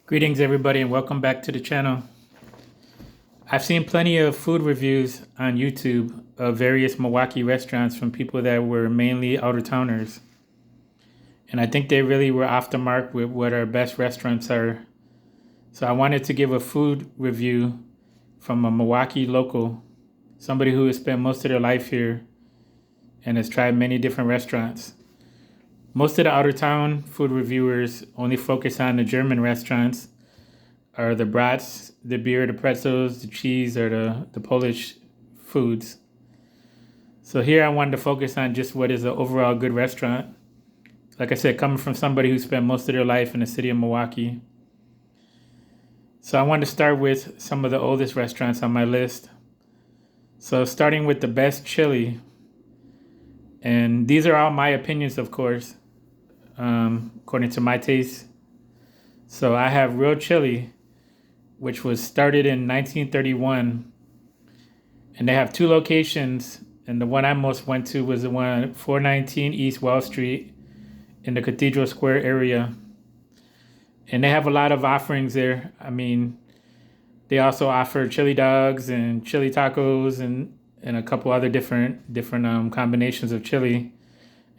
Greetings, everybody, and welcome back to the channel. I've seen plenty of food reviews on YouTube of various Milwaukee restaurants from people that were mainly out-of-towners. And I think they really were off the mark with what our best restaurants are. So I wanted to give a food review from a Milwaukee local, somebody who has spent most of their life here and has tried many different restaurants. Most of the out-of-town food reviewers only focus on the German restaurants, or the brats, the beer, the pretzels, the cheese, or the Polish foods. So here I wanted to focus on just what is an overall good restaurant. Like I said, coming from somebody who spent most of their life in the city of Milwaukee. So I wanted to start with some of the oldest restaurants on my list. So starting with the best chili. And these are all my opinions, of course, according to my taste. So I have Real Chili, which was started in 1931. And they have two locations. And the one I most went to was the one at 419 East Wall Street in the Cathedral Square area. And they have a lot of offerings there. I mean, they also offer chili dogs and chili tacos and a couple other different combinations of chili.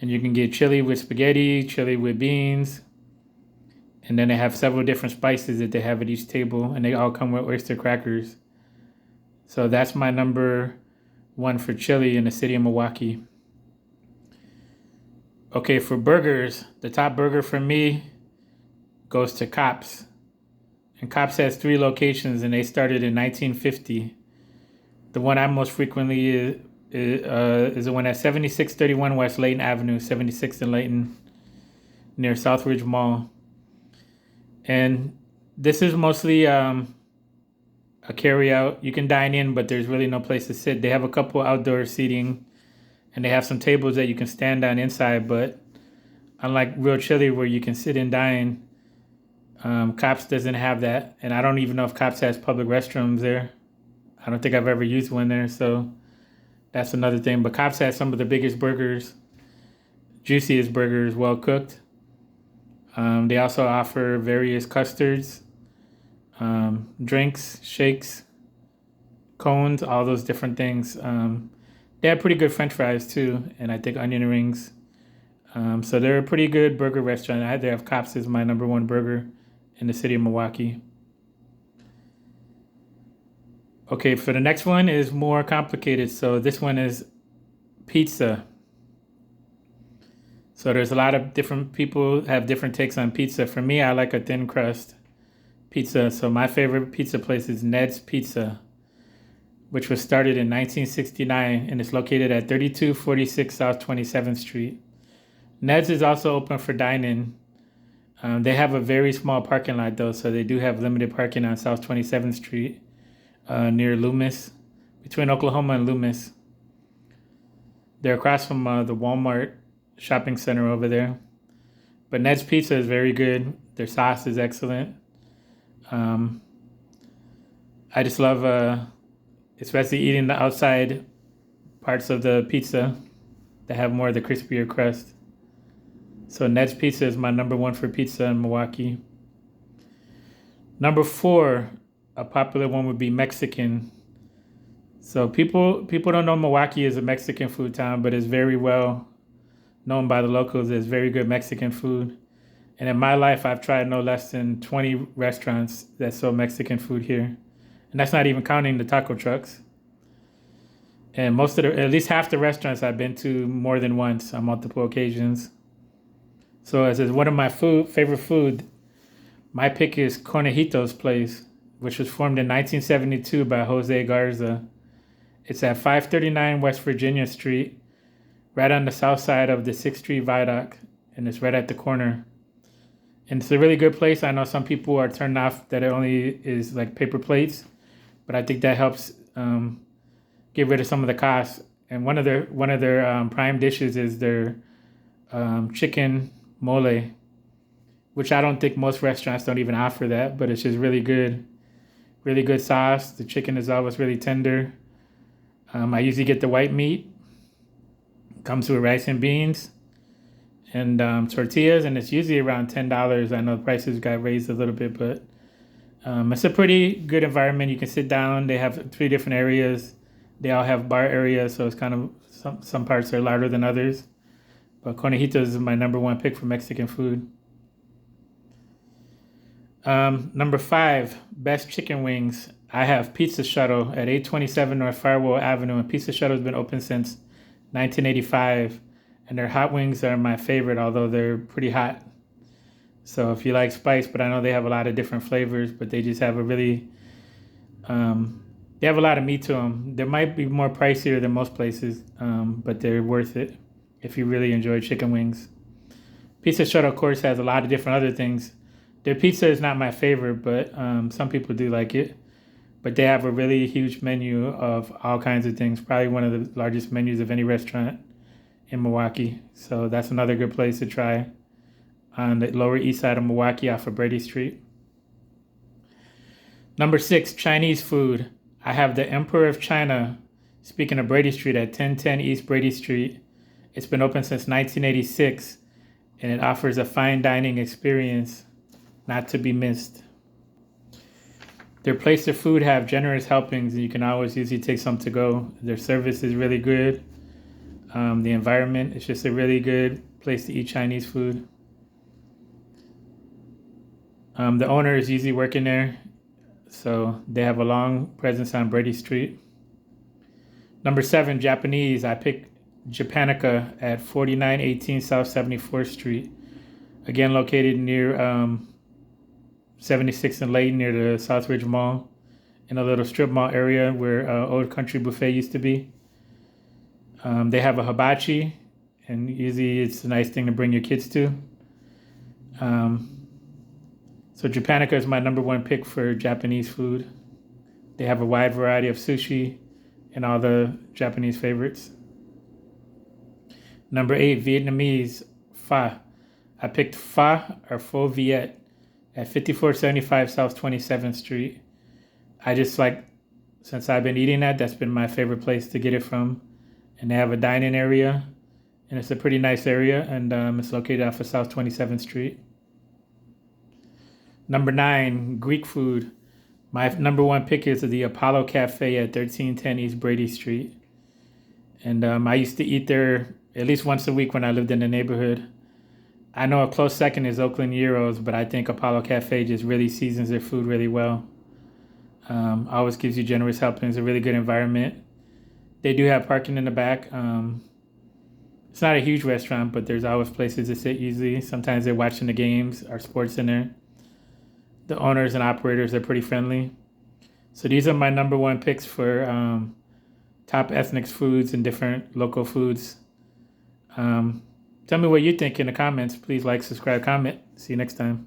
And you can get chili with spaghetti, chili with beans. And then they have several different spices that they have at each table. And they all come with oyster crackers. So that's my number one for chili in the city of Milwaukee. Okay, for burgers, the top burger for me goes to Kopp's. And Kopp's has three locations, and they started in 1950. The one I most frequently is the one at 7631 West Layton Avenue, 76th and Layton, near Southridge Mall. And this is mostly a carry-out. You can dine in, but there's really no place to sit. They have a couple outdoor seating, and they have some tables that you can stand on inside. But unlike Real Chili, where you can sit and dine, Kopp's doesn't have that. And I don't even know if Kopp's has public restrooms there. I don't think I've ever used one there, so that's another thing. But Kopp's has some of the biggest burgers, juiciest burgers, well cooked. They also offer various custards, drinks, shakes, cones, all those different things. They have pretty good French fries too, and I think onion rings. So they're a pretty good burger restaurant. I had to have Kopp's as my number one burger in the city of Milwaukee. Okay, for the next one is more complicated. So this one is pizza. So there's a lot of different people have different takes on pizza. For me, I like a thin crust pizza. So my favorite pizza place is Ned's Pizza, which was started in 1969 and is located at 3246 South 27th Street. Ned's is also open for dine-in. They have a very small parking lot though, so they do have limited parking on South 27th Street near Loomis, between Oklahoma and Loomis. They're across from the Walmart shopping center over there. But Ned's Pizza is very good. Their sauce is excellent. I just love, especially eating the outside parts of the pizza that have more of the crispier crust. So Ned's Pizza is my number one for pizza in Milwaukee. Number four, a popular one would be Mexican. So people don't know Milwaukee is a Mexican food town, but it's very well known by the locals as very good Mexican food. And in my life, I've tried no less than 20 restaurants that sell Mexican food here. And that's not even counting the taco trucks. And at least half the restaurants I've been to more than once on multiple occasions. So as one of my favorite food, my pick is Conejito's Place, which was formed in 1972 by Jose Garza. It's at 539 West Virginia Street, right on the south side of the 6th Street Viaduct, and it's right at the corner. And it's a really good place. I know some people are turned off that it only is like paper plates, but I think that helps get rid of some of the costs. And one of their prime dishes is their chicken mole, which I don't think most restaurants don't even offer that, but it's just really good. Really good sauce. The chicken is always really tender. I usually get the white meat. Comes with rice and beans and tortillas, and it's usually around $10. I know the prices got raised a little bit, but It's a pretty good environment. You can sit down. They have 3 different areas. They all have bar areas, so it's kind of some parts are louder than others. But Conejitos is my number one pick for Mexican food. Number 5, best chicken wings. I have Pizza Shuttle at 827 North Firewall Avenue, and Pizza Shuttle has been open since 1985, and their hot wings are my favorite, although they're pretty hot. So if you like spice, but I know they have a lot of different flavors, but they just have a really, they have a lot of meat to them. They might be more pricier than most places, but they're worth it if you really enjoy chicken wings. Pizza Shuttle, of course, has a lot of different other things. Their pizza is not my favorite, but some people do like it. But they have a really huge menu of all kinds of things, probably one of the largest menus of any restaurant in Milwaukee. So that's another good place to try on the Lower East Side of Milwaukee off of Brady Street. Number 6, Chinese food. I have the Emperor of China, speaking of Brady Street, at 1010 East Brady Street. It's been open since 1986, and it offers a fine dining experience not to be missed. Their plates of food have generous helpings, and you can always usually take some to go. Their service is really good. The environment, it's just a really good place to eat Chinese food. The owner is usually working there, so they have a long presence on Brady Street. Number 7, Japanese. I picked Japanica at 4918 South 74th Street. Again, located near 76th and Layton, near the Southridge Mall, in a little strip mall area where Old Country Buffet used to be. They have a hibachi, and usually it's a nice thing to bring your kids to. So Japanica is my number one pick for Japanese food. They have a wide variety of sushi and all the Japanese favorites. Number 8, Vietnamese, Pho. I picked Pho or Pho Viet at 5475 South 27th Street. I just like, since I've been eating that, that's been my favorite place to get it from. And they have a dining area, and it's a pretty nice area, and it's located off of South 27th Street. Number 9, Greek food. My number one pick is the Apollo Cafe at 1310 East Brady Street. And I used to eat there at least once a week when I lived in the neighborhood. I know a close second is Oakland Gyros, but I think Apollo Cafe just really seasons their food really well. Always gives you generous helpings, a really good environment. They do have parking in the back. It's not a huge restaurant, but there's always places to sit usually. Sometimes they're watching the games or sports in there. The owners and operators are pretty friendly. So these are my number one picks for top ethnic foods and different local foods. Tell me what you think in the comments. Please like, subscribe, comment. See you next time.